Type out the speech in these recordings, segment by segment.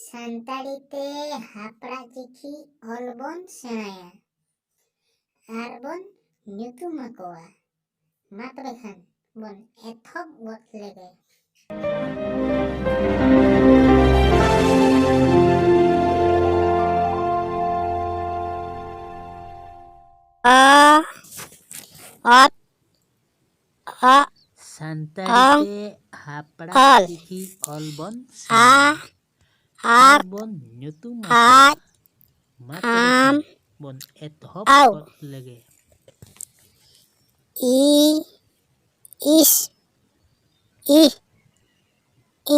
ᱥᱟᱱᱛᱟᱲᱤ ᱛᱮ ᱦᱟᱯᱲᱟᱜ ᱪᱤᱠᱤ ᱚᱞ ᱵᱚᱱ ᱥᱮᱬᱟᱭᱟ ᱟᱨ ᱵᱚᱱ ᱧᱩᱛᱩᱢ ᱟᱠᱚᱣᱟ᱾ ᱢᱟ ᱛᱚᱵᱮ ᱠᱷᱟᱱ ᱵᱚᱱ ᱮᱛᱚᱦᱚᱵ ᱜᱚᱫ ᱞᱮᱜᱮ᱾ ᱥᱟᱱᱛᱟᱲᱤ ᱛᱮ ᱦᱟᱯᱲᱟᱜ ᱪᱤᱠᱤ ᱚᱞ ᱵᱚᱱ ᱥᱮᱬᱟᱭᱟ ᱟᱨ ᱵᱚᱱ ᱧᱩᱛᱩᱢ ᱟᱠᱚᱣᱟ᱾ ᱢᱟ ᱛᱚᱵᱮ ᱠᱷᱟᱱ ᱵᱚᱱ ᱮᱛᱚᱦᱚᱵ ᱜᱚᱫ ᱞᱮᱜᱮ᱾ ᱤᱥ ᱤᱦ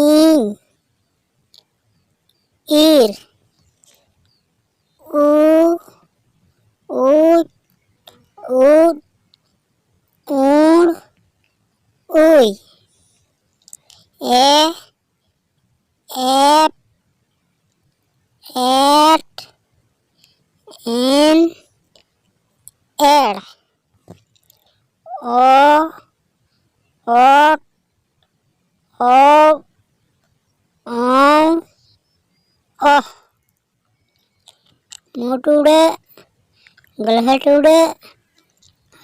ᱤᱧ ᱤᱨ ᱩᱫ ᱩᱲ ᱩᱭ ᱮᱯ ᱮᱴ ᱮᱱ ᱮᱲ ᱚᱴ ᱚᱣ ᱚᱦ ᱢᱩᱴᱩᱲᱟᱹᱜ ᱜᱟᱹᱞᱦᱟᱹᱴᱩᱲᱟᱹᱜ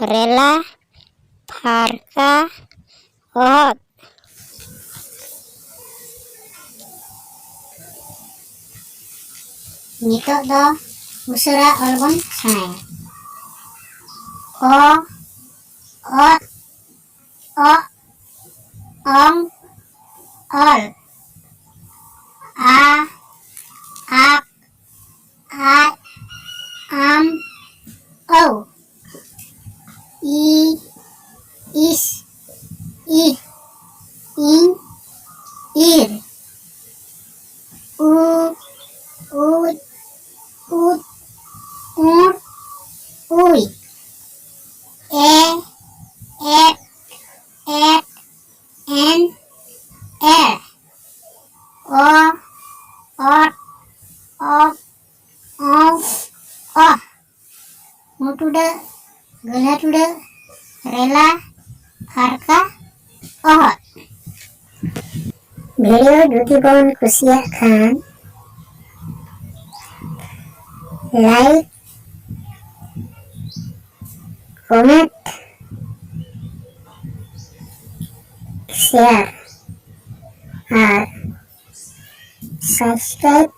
ᱨᱮᱞᱟ ᱯᱷᱟᱨᱠᱟ ᱚᱦᱚᱫ ᱱᱤᱛᱚᱜ ᱫᱚ ᱩᱥᱟᱹᱨᱟ ᱚᱞ ᱵᱚᱱ ᱥᱮᱬᱟᱭᱟ᱾ ᱚᱛ ᱚᱜ ᱚᱝ ᱚᱞ ᱟᱜ ᱟᱡ ᱟᱢ ಔ ᱤᱥ ᱤᱦ ᱤᱧ ᱤᱨ ᱩᱫ ᱩᱲ ᱩᱭ এট এন এড় অট অগ অও অহ মুটুড়াᱹᱜ ᱜᱟᱹᱞᱦᱟᱹᱴᱩᱲᱟᱹᱜ ᱨᱮᱞᱟ ᱯᱷᱟᱨᱠᱟ ᱚᱦᱚᱫ᱾ ᱵᱷᱤᱰᱤᱭᱳ ᱡᱩᱫᱤ ᱵᱚᱱ ᱠᱩᱥᱤᱭᱟᱜ ᱠᱷᱟᱱ ᱞᱟᱭᱤᱠ ᱠᱚᱢᱮᱱᱴ শেয়ার আর সাবস্ক্রাইব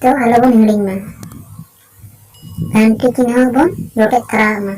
ᱫᱚ ᱟᱞᱚᱵᱚᱱ ᱦᱤᱲᱤᱧ ᱢᱟ᱾ ᱜᱷᱟᱱᱴᱤ ᱪᱤᱱᱦᱟᱹ ᱵᱚᱱ ᱡᱚᱴᱮᱫ ᱛᱚᱨᱟᱣᱟᱜ ᱢᱟ᱾